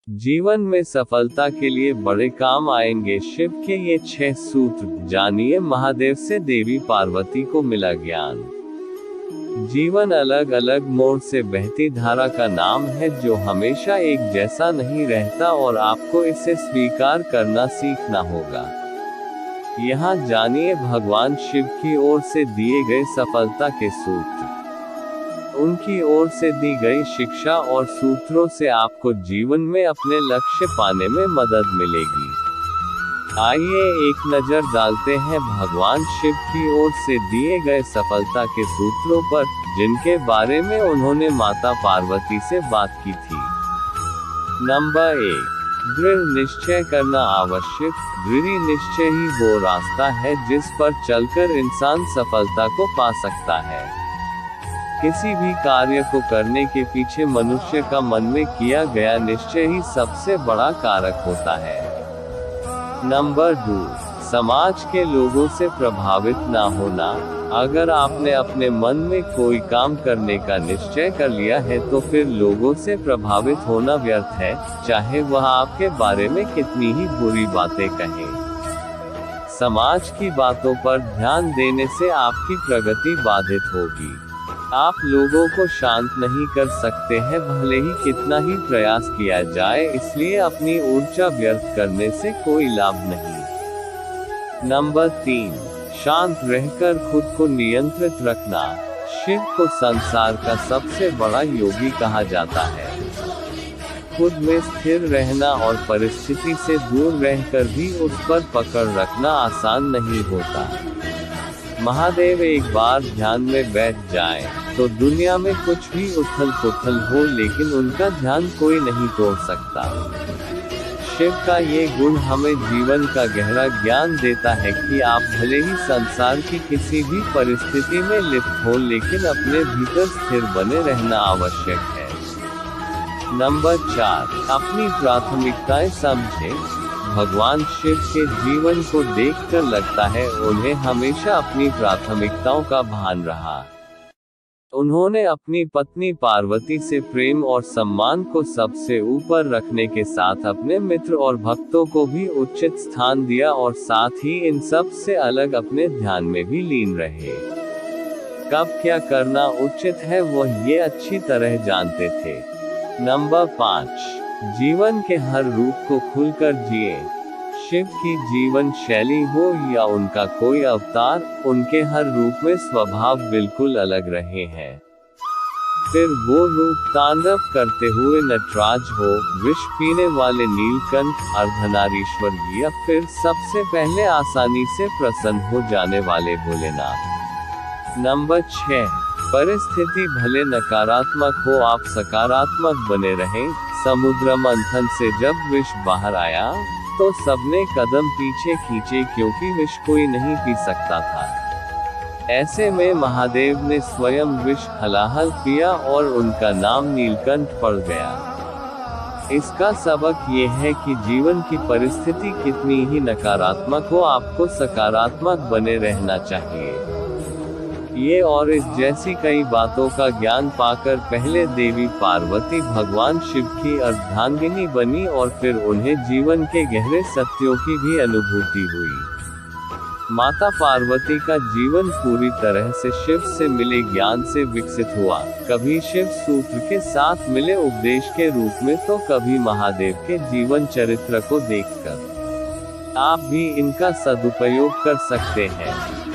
जीवन में सफलता के लिए बड़े काम आएंगे शिव के ये 6 सूत्र, जानिए महादेव से देवी पार्वती को मिला ज्ञान। जीवन अलग अलग मोड़ से बहती धारा का नाम है जो हमेशा एक जैसा नहीं रहता और आपको इसे स्वीकार करना सीखना होगा। यहाँ जानिए भगवान शिव की ओर से दिए गए सफलता के सूत्र। उनकी ओर से दी गई शिक्षा और सूत्रों से आपको जीवन में अपने लक्ष्य पाने में मदद मिलेगी। आइए एक नज़र डालते हैं भगवान शिव की ओर से दिए गए सफलता के सूत्रों पर, जिनके बारे में उन्होंने माता पार्वती से बात की थी। नंबर 1, दृढ़ निश्चय करना आवश्यक। दृढ़ निश्चय ही वो रास्ता है जिस पर चलकर इंसान सफलता को पा सकता है। किसी भी कार्य को करने के पीछे मनुष्य का मन में किया गया निश्चय ही सबसे बड़ा कारक होता है। नंबर 2, समाज के लोगों से प्रभावित ना होना। अगर आपने अपने मन में कोई काम करने का निश्चय कर लिया है तो फिर लोगों से प्रभावित होना व्यर्थ है, चाहे वह आपके बारे में कितनी ही बुरी बातें कहें। समाज की बातों पर ध्यान देने से आपकी प्रगति बाधित होगी। आप लोगों को शांत नहीं कर सकते हैं भले ही कितना ही प्रयास किया जाए, इसलिए अपनी ऊर्जा व्यर्थ करने से कोई लाभ नहीं। नंबर 3, शांत रहकर खुद को नियंत्रित रखना। शिव को संसार का सबसे बड़ा योगी कहा जाता है। खुद में स्थिर रहना और परिस्थिति से दूर रहकर भी उस पर पकड़ रखना आसान नहीं होता। महादेव एक बार ध्यान में बैठ जाएं, तो दुनिया में कुछ भी उथल पुथल हो लेकिन उनका ध्यान कोई नहीं तोड़ सकता। शिव का ये गुण हमें जीवन का गहरा ज्ञान देता है कि आप भले ही संसार की किसी भी परिस्थिति में लिप्त हो लेकिन अपने भीतर स्थिर बने रहना आवश्यक है। नंबर 4, अपनी प्राथमिकताएं समझें। भगवान शिव के जीवन को देखकर लगता है उन्हें हमेशा अपनी प्राथमिकताओं का भान रहा। उन्होंने अपनी पत्नी पार्वती से प्रेम और सम्मान को सबसे ऊपर रखने के साथ अपने मित्र और भक्तों को भी उचित स्थान दिया और साथ ही इन सब से अलग अपने ध्यान में भी लीन रहे। कब क्या करना उचित है वह ये अच्छी तरह जानते थे। नंबर 5, जीवन के हर रूप को खुलकर जिए। शिव की जीवन शैली हो या उनका कोई अवतार, उनके हर रूप में स्वभाव बिल्कुल अलग रहे हैं। फिर वो रूप तांडव करते हुए नटराज हो, विष पीने वाले नीलकंठ, अर्धनारीश्वर या फिर सबसे पहले आसानी से प्रसन्न हो जाने वाले भोलेनाथ। नंबर 6, परिस्थिति भले नकारात्मक हो आप सकारात्मक बने रहें। समुद्र मंथन से जब विष बाहर आया तो सबने कदम पीछे खींचे क्योंकि विष कोई नहीं पी सकता था। ऐसे में महादेव ने स्वयं विष हलाहल पिया और उनका नाम नीलकंठ पड़ गया। इसका सबक ये है कि जीवन की परिस्थिति कितनी ही नकारात्मक हो आपको सकारात्मक बने रहना चाहिए। ये और इस जैसी कई बातों का ज्ञान पाकर पहले देवी पार्वती भगवान शिव की अर्धांगिनी बनी और फिर उन्हें जीवन के गहरे सत्यों की भी अनुभूति हुई। माता पार्वती का जीवन पूरी तरह से शिव से मिले ज्ञान से विकसित हुआ, कभी शिव सूत्र के साथ मिले उपदेश के रूप में तो कभी महादेव के जीवन चरित्र को देखकर। आप भी इनका सदुपयोग कर सकते हैं।